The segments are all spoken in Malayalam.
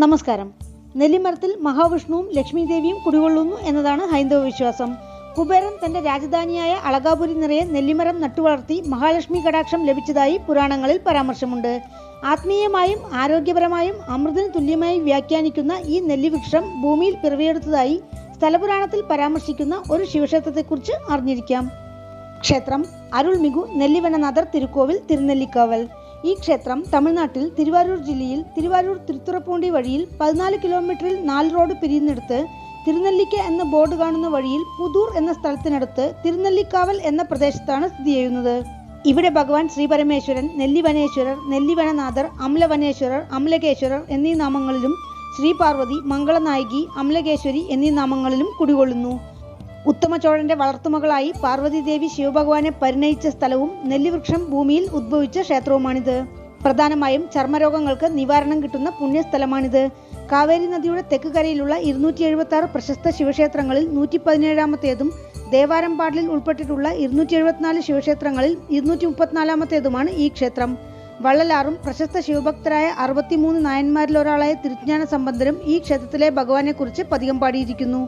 നമസ്കാരം. നെല്ലിമരത്തിൽ മഹാവിഷ്ണുവും ലക്ഷ്മി ദേവിയും കുടികൊള്ളുന്നു എന്നതാണ് ഹൈന്ദവ വിശ്വാസം. കുബേരൻ തന്റെ രാജധാനിയായ അളകാപുരി നിറയെ നെല്ലിമരം നട്ടുവളർത്തി മഹാലക്ഷ്മി കടാക്ഷം ലഭിച്ചതായി പുരാണങ്ങളിൽ പരാമർശമുണ്ട്. ആത്മീയമായും ആരോഗ്യപരമായും അമൃതിന് തുല്യമായി വ്യാഖ്യാനിക്കുന്ന ഈ നെല്ലിവൃക്ഷം ഭൂമിയിൽ പിറവിയെടുത്തതായി സ്ഥലപുരാണത്തിൽ പരാമർശിക്കുന്ന ഒരു ശിവക്ഷേത്രത്തെക്കുറിച്ച് അറിഞ്ഞിരിക്കാം. ക്ഷേത്രം അരുൾമികു നെല്ലിവനനാഥർ തിരുക്കോവിൽ തിരുനെല്ലിക്കാവൽ. ഈ ക്ഷേത്രം തമിഴ്നാട്ടിൽ തിരുവാരൂർ ജില്ലയിൽ തിരുവാരൂർ തിരുത്തുറപ്പൂണ്ടി വഴിയിൽ 14 കിലോമീറ്ററിൽ 4 റോഡ് പിരിയുന്നിടത്ത് തിരുനെല്ലിക്ക എന്ന ബോർഡ് കാണുന്ന വഴിയിൽ പുതൂർ എന്ന സ്ഥലത്തിനടുത്ത് തിരുനെല്ലിക്കാവൽ എന്ന പ്രദേശത്താണ് സ്ഥിതി ചെയ്യുന്നത്. ഇവിടെ ഭഗവാൻ ശ്രീപരമേശ്വരൻ, നെല്ലിവനേശ്വരർ, നെല്ലിവനനാഥർ, അമലവനേശ്വരർ, അമലകേശ്വരർ എന്നീ നാമങ്ങളിലും ശ്രീ പാർവതി, മംഗളനായികി, അമലകേശ്വരി എന്നീ നാമങ്ങളിലും കുടികൊള്ളുന്നു. ഉത്തമചോഴന്റെ വളർത്തുമകളായി പാർവതി ദേവി ശിവഭഗവാനെ പരിണയിച്ച സ്ഥലവും നെല്ലിവൃക്ഷം ഭൂമിയിൽ ഉദ്ഭവിച്ച ക്ഷേത്രവുമാണിത്. പ്രധാനമായും ചർമ്മരോഗങ്ങൾക്ക് നിവാരണം കിട്ടുന്ന പുണ്യസ്ഥലമാണിത്. കാവേരി നദിയുടെ തെക്ക് കരയിലുള്ള 276 പ്രശസ്ത ശിവക്ഷേത്രങ്ങളിൽ 117ാമത്തേതും ദേവാരംപാടിൽ ഉൾപ്പെട്ടിട്ടുള്ള 274 ശിവക്ഷേത്രങ്ങളിൽ 234ാമത്തേതുമാണ് ഈ ക്ഷേത്രം. വള്ളലാറും പ്രശസ്ത ശിവഭക്തരായ 63 നായന്മാരിലൊരാളായ തിരുജ്ഞാന സംബന്ധരും ഈ ക്ഷേത്രത്തിലെ ഭഗവാനെക്കുറിച്ച് പതികം പാടിയിരിക്കുന്നു.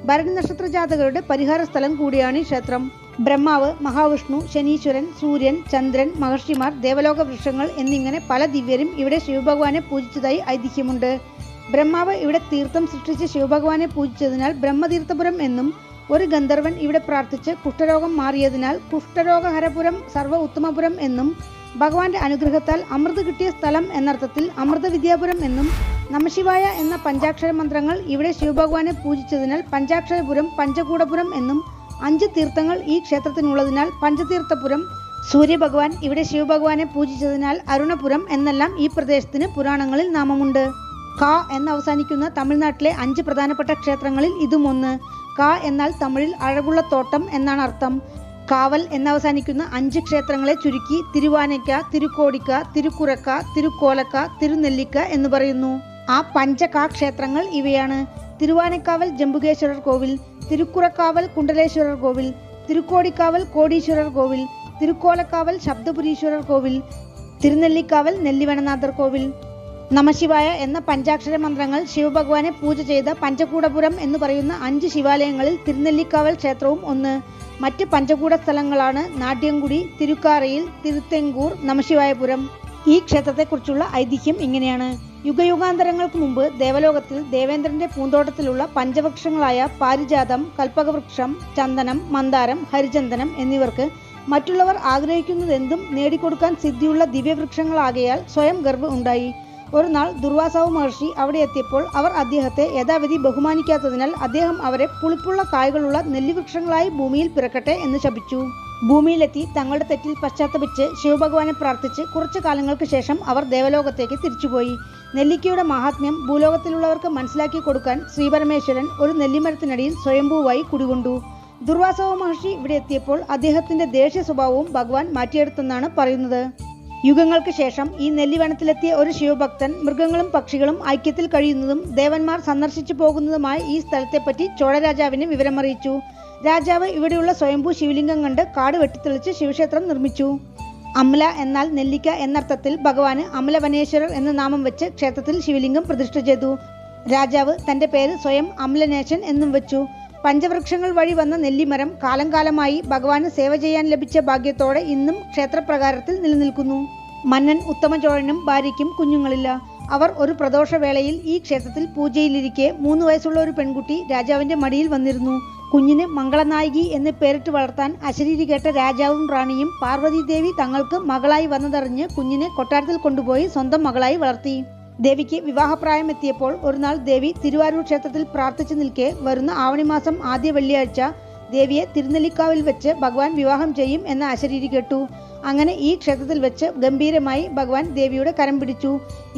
ഭരണി നക്ഷത്ര ജാതകരുടെ പരിഹാര സ്ഥലം കൂടിയാണ് ഈ ക്ഷേത്രം. ബ്രഹ്മാവ്, മഹാവിഷ്ണു, ശനീശ്വരൻ, സൂര്യൻ, ചന്ദ്രൻ, മഹർഷിമാർ, ദേവലോക വൃക്ഷങ്ങൾ എന്നിങ്ങനെ പല ദിവ്യരും ഇവിടെ ശിവഭഗവാനെ പൂജിച്ചതായി ഐതിഹ്യമുണ്ട്. ബ്രഹ്മാവ് ഇവിടെ തീർത്ഥം സൃഷ്ടിച്ച് ശിവഭഗവാനെ പൂജിച്ചതിനാൽ ബ്രഹ്മതീർത്ഥപുരം എന്നും, ഒരു ഗന്ധർവൻ ഇവിടെ പ്രാർത്ഥിച്ച് കുഷ്ഠരോഗം മാറിയതിനാൽ കുഷ്ഠരോഗഹരപുരം സർവ്വ ഉത്തമപുരം എന്നും, ഭഗവാന്റെ അനുഗ്രഹത്താൽ അമൃത് കിട്ടിയ സ്ഥലം എന്നർത്ഥത്തിൽ അമൃത വിദ്യാപുരം എന്നും, നമശിവായ എന്ന പഞ്ചാക്ഷര മന്ത്രങ്ങൾ ഇവിടെ ശിവഭഗവാനെ പൂജിച്ചതിനാൽ പഞ്ചാക്ഷരപുരം, പഞ്ചകൂടപുരം എന്നും, 5 തീർത്ഥങ്ങൾ ഈ ക്ഷേത്രത്തിനുള്ളതിനാൽ പഞ്ചതീർത്ഥപുരം, സൂര്യഭഗവാൻ ഇവിടെ ശിവഭഗവാനെ പൂജിച്ചതിനാൽ അരുണപുരം എന്നെല്ലാം ഈ പ്രദേശത്തിന് പുരാണങ്ങളിൽ നാമമുണ്ട്. ക എന്നവസാനിക്കുന്ന തമിഴ്നാട്ടിലെ 5 പ്രധാനപ്പെട്ട ക്ഷേത്രങ്ങളിൽ ഇതും ഒന്ന്. ക എന്നാൽ തമിഴിൽ അഴകുള്ള തോട്ടം എന്നാണ് അർത്ഥം. കാവൽ എന്നവസാനിക്കുന്ന 5 ക്ഷേത്രങ്ങളെ ചുരുക്കി തിരുവാനയ്ക്ക, തിരുക്കോടിക്ക, തിരുക്കുറക്ക, തിരുക്കോലക്ക, തിരുനെല്ലിക്ക എന്ന് പറയുന്നു. ആ 5 ക്ഷേത്രങ്ങൾ ഇവയാണ്: തിരുവാനക്കാവൽ ജംബുകേശ്വരർ കോവിൽ, തിരുക്കുറക്കാവൽ കുണ്ടലേശ്വരർ കോവിൽ, തിരുക്കോടിക്കാവൽ കോടീശ്വരർ കോവിൽ, തിരുക്കോലക്കാവൽ ശബ്ദപുരീശ്വരർ കോവിൽ, തിരുനെല്ലിക്കാവൽ നെല്ലിവനനാഥർ കോവിൽ. നമശിവായ എന്ന പഞ്ചാക്ഷര മന്ത്രങ്ങൾ ശിവഭഗവാനെ പൂജ ചെയ്ത പഞ്ചകൂടപുരം എന്ന് പറയുന്ന 5 ശിവാലയങ്ങളിൽ തിരുനെല്ലിക്കാവൽ ക്ഷേത്രവും ഒന്ന്. മറ്റ് പഞ്ചകൂട സ്ഥലങ്ങളാണ് നാട്യംകുടി, തിരുക്കാറയിൽ, തിരുത്തെങ്കൂർ, നമശിവായപുരം. ഈ ക്ഷേത്രത്തെക്കുറിച്ചുള്ള ഐതിഹ്യം ഇങ്ങനെയാണ്. യുഗയുഗാന്തരങ്ങൾക്ക് മുമ്പ് ദേവലോകത്തിൽ ദേവേന്ദ്രന്റെ പൂന്തോട്ടത്തിലുള്ള പഞ്ചവൃക്ഷങ്ങളായ പാരിജാതം, കൽപ്പകവൃക്ഷം, ചന്ദനം, മന്ദാരം, ഹരിചന്ദനം എന്നിവർക്ക് മറ്റുള്ളവർ ആഗ്രഹിക്കുന്നതെന്തും നേടിക്കൊടുക്കാൻ സിദ്ധിയുള്ള ദിവ്യവൃക്ഷങ്ങളാകയാൽ സ്വയം ഗർവ് ഉണ്ടായി. ഒരു നാൾ ദുർവാസാവ് മഹർഷി അവിടെ എത്തിയപ്പോൾ അവർ അദ്ദേഹത്തെ യഥാവിധി ബഹുമാനിക്കാത്തതിനാൽ അദ്ദേഹം അവരെ പുളിപ്പുള്ള കായ്കളുള്ള നെല്ലിവൃക്ഷങ്ങളായി ഭൂമിയിൽ പിറക്കട്ടെ എന്ന് ശപിച്ചു. ഭൂമിയിലെത്തി തങ്ങളുടെ തെറ്റിൽ പശ്ചാത്തപിച്ച് ശിവഭഗവാനെ പ്രാർത്ഥിച്ച് കുറച്ചു കാലങ്ങൾക്ക് ശേഷം അവർ ദേവലോകത്തേക്ക് തിരിച്ചുപോയി. നെല്ലിക്കയുടെ മഹാത്മ്യം ഭൂലോകത്തിലുള്ളവർക്ക് മനസ്സിലാക്കി കൊടുക്കാൻ ശ്രീപരമേശ്വരൻ ഒരു നെല്ലിമരത്തിനടിയിൽ സ്വയംഭൂവായി കുടികൊണ്ടു. ദുർവാസാവ് മഹർഷി ഇവിടെ എത്തിയപ്പോൾ അദ്ദേഹത്തിന്റെ ദേഷ്യ സ്വഭാവവും ഭഗവാൻ മാറ്റിയെടുത്തെന്നാണ് പറയുന്നത്. യുഗങ്ങൾക്ക് ശേഷം ഈ നെല്ലിവനത്തിലെത്തിയ ഒരു ശിവഭക്തൻ മൃഗങ്ങളും പക്ഷികളും ഐക്യത്തിൽ കഴിയുന്നതും ദേവന്മാർ സന്ദർശിച്ചു പോകുന്നതുമായ ഈ സ്ഥലത്തെപ്പറ്റി ചോഴരാജാവിനെ വിവരമറിയിച്ചു. രാജാവ് ഇവിടെയുള്ള സ്വയംഭൂ ശിവലിംഗം കണ്ട് കാട് വെട്ടിത്തെളിച്ച് ശിവക്ഷേത്രം നിർമ്മിച്ചു. അമല എന്നാൽ നെല്ലിക്ക എന്നർത്ഥത്തിൽ ഭഗവാന് അമലവനേശ്വരർ എന്ന നാമം വെച്ച് ക്ഷേത്രത്തിൽ ശിവലിംഗം പ്രതിഷ്ഠ ചെയ്തു. രാജാവ് തന്റെ പേര് സ്വയം അമലനേശൻ എന്നും വെച്ചു. പഞ്ചവൃക്ഷങ്ങൾ വഴി വന്ന നെല്ലിമരം കാലം കാലമായി ഭഗവാന് സേവ ചെയ്യാൻ ലഭിച്ച ഭാഗ്യത്തോടെ ഇന്നും ക്ഷേത്രപ്രകാരത്തിൽ നിലനിൽക്കുന്നു. മന്നൻ ഉത്തമചോഴനും ഭാര്യയ്ക്കും കുഞ്ഞുങ്ങളില്ല. അവർ ഒരു പ്രദോഷവേളയിൽ ഈ ക്ഷേത്രത്തിൽ പൂജയിലിരിക്കെ 3 വയസ്സുള്ള ഒരു പെൺകുട്ടി രാജാവിന്റെ മടിയിൽ വന്നിരുന്നു. കുഞ്ഞിന് മംഗളനായികി എന്ന് പേരിട്ട് വളർത്താൻ അശരീരി കേട്ട രാജാവും റാണിയും പാർവതീദേവി തങ്ങൾക്ക് മകളായി വന്നതറിഞ്ഞ് കുഞ്ഞിനെ കൊട്ടാരത്തിൽ കൊണ്ടുപോയി സ്വന്തം മകളായി വളർത്തി. ദേവിക്ക് വിവാഹപ്രായം എത്തിയപ്പോൾ ഒരു നാൾ ദേവി തിരുവാരൂർ ക്ഷേത്രത്തിൽ പ്രാർത്ഥിച്ചു നിൽക്കെ വരുന്ന ആവണിമാസം ആദ്യ വെള്ളിയാഴ്ച ദേവിയെ തിരുനെല്ലിക്കാവിൽ വെച്ച് ഭഗവാൻ വിവാഹം ചെയ്യും എന്ന അശരീരി കേട്ടു. അങ്ങനെ ഈ ക്ഷേത്രത്തിൽ വെച്ച് ഗംഭീരമായി ഭഗവാൻ ദേവിയുടെ കരം പിടിച്ചു.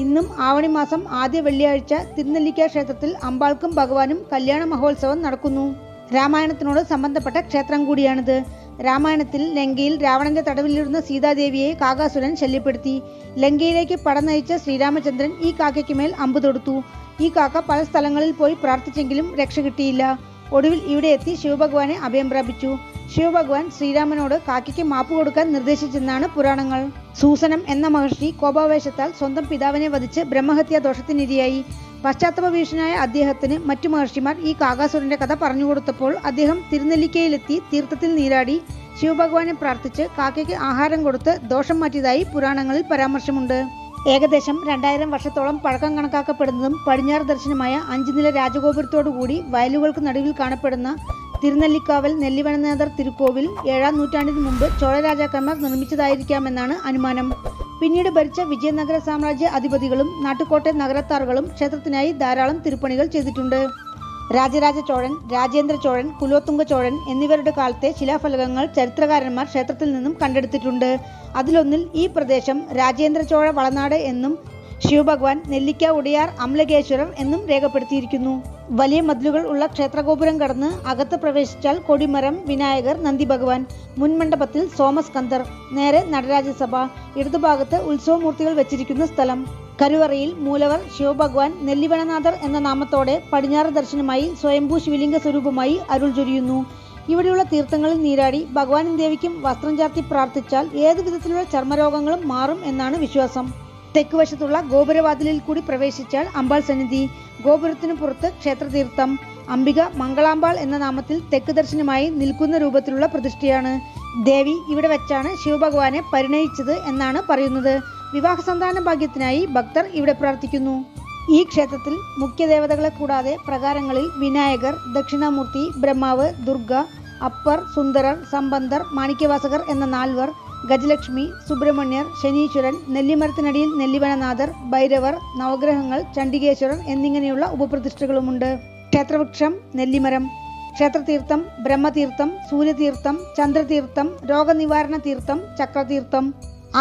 ഇന്നും ആവണിമാസം ആദ്യ വെള്ളിയാഴ്ച തിരുനെല്ലിക്ക ക്ഷേത്രത്തിൽ അമ്പാൾക്കും ഭഗവാനും കല്യാണ മഹോത്സവം നടക്കുന്നു. രാമായണത്തിനോട് സംബന്ധപ്പെട്ട ക്ഷേത്രം കൂടിയാണിത്. രാമായണത്തിൽ ലങ്കയിൽ രാവണന്റെ തടവിലിരുന്ന സീതാദേവിയെ കാകാസുരൻ ശല്യപ്പെടുത്തി. ലങ്കയിലേക്ക് പട നയിച്ച ശ്രീരാമചന്ദ്രൻ ഈ കാക്കയ്ക്ക് മേൽ അമ്പ് തൊടുത്തു. ഈ കാക്ക പല സ്ഥലങ്ങളിൽ പോയി പ്രാർത്ഥിച്ചെങ്കിലും രക്ഷ കിട്ടിയില്ല. ഒടുവിൽ ഇവിടെ എത്തി ശിവഭഗവാനെ അഭയം പ്രാപിച്ചു. ശിവഭഗവാൻ ശ്രീരാമനോട് കാക്കയ്ക്ക് മാപ്പ് കൊടുക്കാൻ നിർദ്ദേശിച്ചെന്നാണ് പുരാണങ്ങൾ. സൂസനം എന്ന മഹർഷി കോപാവേശത്താൽ സ്വന്തം പിതാവിനെ വധിച്ച് ബ്രഹ്മഹത്യാ ദോഷത്തിനിരയായി. പശ്ചാത്തപവീഷനായ അദ്ദേഹത്തിന് മറ്റു മഹർഷിമാർ ഈ കാകാസുരന്റെ കഥ പറഞ്ഞുകൊടുത്തപ്പോൾ അദ്ദേഹം തിരുനെല്ലിക്കയിലെത്തി തീർത്ഥത്തിൽ നീരാടി ശിവഭഗവാനെ പ്രാർത്ഥിച്ച് കാക്കയ്ക്ക് ആഹാരം കൊടുത്ത് ദോഷം മാറ്റിയതായി പുരാണങ്ങളിൽ പരാമർശമുണ്ട്. ഏകദേശം 2000 വർഷത്തോളം പഴക്കം കണക്കാക്കപ്പെടുന്നതും പടിഞ്ഞാറ് ദർശനമായ 5 നില രാജഗോപുരത്തോടുകൂടി വയലുകൾക്ക് നടുവിൽ കാണപ്പെടുന്ന തിരുനെല്ലിക്കാവൽ നെല്ലിവനനാഥർ തിരുക്കോവിൽ 7-ാം നൂറ്റാണ്ടിന് മുമ്പ് ചോള രാജാക്കന്മാർ നിർമ്മിച്ചതായിരിക്കാമെന്നാണ് അനുമാനം. പിന്നീട് ഭരിച്ച വിജയനഗര സാമ്രാജ്യ അധിപതികളും നാട്ടുകോട്ടെ നഗരത്താറുകളും ക്ഷേത്രത്തിനായി ധാരാളം തിരുപ്പണികൾ ചെയ്തിട്ടുണ്ട്. രാജരാജ ചോഴൻ, രാജേന്ദ്ര ചോഴൻ, കുലോത്തുംഗ ചോഴൻ എന്നിവരുടെ കാലത്തെ ശിലാഫലകങ്ങൾ ചരിത്രകാരന്മാർ ക്ഷേത്രത്തിൽ നിന്നും കണ്ടെടുത്തിട്ടുണ്ട്. അതിലൊന്നിൽ ഈ പ്രദേശം രാജേന്ദ്ര ചോഴ വളനാട് എന്നും ശിവഭഗവാൻ നെല്ലിക്ക ഉടയാർ അമലകേശ്വരർ എന്നും രേഖപ്പെടുത്തിയിരിക്കുന്നു. വലിയ മതിലുകൾ ഉള്ള ക്ഷേത്രഗോപുരം കടന്ന് അകത്ത് പ്രവേശിച്ചാൽ കൊടിമരം, വിനായകർ, നന്ദി ഭഗവാൻ, മുൻമണ്ഡപത്തിൽ സോമസ്കന്ദർ, നേരെ നടരാജസഭ, ഇടതുഭാഗത്ത് ഉത്സവമൂർത്തികൾ വെച്ചിരിക്കുന്ന സ്ഥലം. കരുവറയിൽ മൂലവർ ശിവഭഗവാൻ നെല്ലിവനനാഥർ എന്ന നാമത്തോടെ പടിഞ്ഞാറ് ദർശനമായി സ്വയംഭൂ ശിവലിംഗ സ്വരൂപമായി അരുൾ ചൊരിയുന്നു. ഇവിടെയുള്ള തീർത്ഥങ്ങളിൽ നീരാടി ഭഗവാനും ദേവിക്കും വസ്ത്രം ചാർത്തി പ്രാർത്ഥിച്ചാൽ ഏതു വിധത്തിലുള്ള ചർമ്മരോഗങ്ങളും മാറും എന്നാണ് വിശ്വാസം. തെക്കുവശത്തുള്ള ഗോപുരവാതിലിൽ കൂടി പ്രവേശിച്ചാൽ അമ്പാൾ സന്നിധി, ഗോപുരത്തിനു പുറത്ത് ക്ഷേത്രതീർത്ഥം. അംബിക മംഗളാമ്പാൾ എന്ന നാമത്തിൽ തെക്ക് ദർശനമായി നിൽക്കുന്ന രൂപത്തിലുള്ള പ്രതിഷ്ഠയാണ്. ദേവി ഇവിടെ വെച്ചാണ് ശിവഭഗവാനെ പരിണയിച്ചത് എന്നാണ് പറയുന്നത്. വിവാഹ സന്താന ഭാഗ്യത്തിനായി ഭക്തർ ഇവിടെ പ്രാർത്ഥിക്കുന്നു. ഈ ക്ഷേത്രത്തിൽ മുഖ്യദേവതകളെ കൂടാതെ പ്രകാരങ്ങളിൽ വിനായകർ, ദക്ഷിണാമൂർത്തി, ബ്രഹ്മാവ്, ദുർഗ, അപ്പർ, സുന്ദരർ, സമ്പന്തർ, മാണിക്യവാസകർ എന്ന 4 വർ, ഗജലക്ഷ്മി, സുബ്രഹ്മണ്യർ, ശനീശ്വരൻ, നെല്ലിമരത്തിനടിയിൽ നെല്ലിവനനാഥർ, ഭൈരവർ, നവഗ്രഹങ്ങൾ, ചണ്ഡികേശ്വരർ എന്നിങ്ങനെയുള്ള ഉപപ്രതിഷ്ഠകളുമുണ്ട്. ക്ഷേത്രവൃക്ഷം നെല്ലിമരം. ക്ഷേത്രതീർത്ഥം ബ്രഹ്മതീർത്ഥം, സൂര്യതീർത്ഥം, ചന്ദ്രതീർത്ഥം, രോഗനിവാരണ തീർത്ഥം, ചക്രതീർത്ഥം.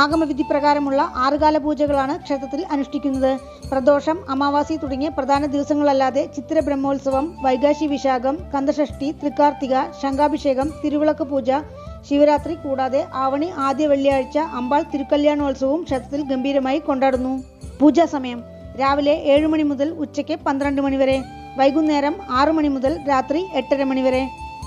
ആഗമവിധി പ്രകാരമുള്ള 6 കാല പൂജകളാണ് ക്ഷേത്രത്തിൽ അനുഷ്ഠിക്കുന്നത്. പ്രദോഷം, അമാവാസി തുടങ്ങിയ പ്രധാന ദിവസങ്ങളല്ലാതെ ചിത്തിര ബ്രഹ്മോത്സവം, വൈകാശി വിശാഖം, കന്ദഷഷ്ടി, തൃക്കാർത്തിക, ശംഖാഭിഷേകം, തിരുവിളക്ക് പൂജ, ശിവരാത്രി കൂടാതെ ആവണി ആദ്യ വെള്ളിയാഴ്ച അമ്പാൾ തിരുക്കല്യാണോത്സവവും ക്ഷേത്രത്തിൽ ഗംഭീരമായി കൊണ്ടാടുന്നു. പൂജാ സമയം രാവിലെ 7 മണി മുതൽ ഉച്ചയ്ക്ക് 12 മണി വരെ, വൈകുന്നേരം 6 മണി മുതൽ രാത്രി 8:30 മണി വരെ.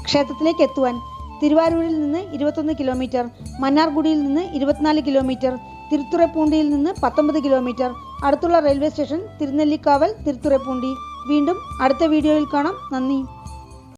ക്ഷേത്രത്തിലേക്ക് എത്തുവാൻ തിരുവാരൂരിൽ നിന്ന് 21 കിലോമീറ്റർ, മന്നാർഗുഡിയിൽ നിന്ന് 24 കിലോമീറ്റർ, തിരുത്തുറപ്പൂണ്ടിയിൽ നിന്ന് 19 കിലോമീറ്റർ. അടുത്തുള്ള റെയിൽവേ സ്റ്റേഷൻ തിരുനെല്ലിക്കാവൽ, തിരുത്തുറപ്പൂണ്ടി. വീണ്ടും അടുത്ത വീഡിയോയിൽ കാണാം. നന്ദി.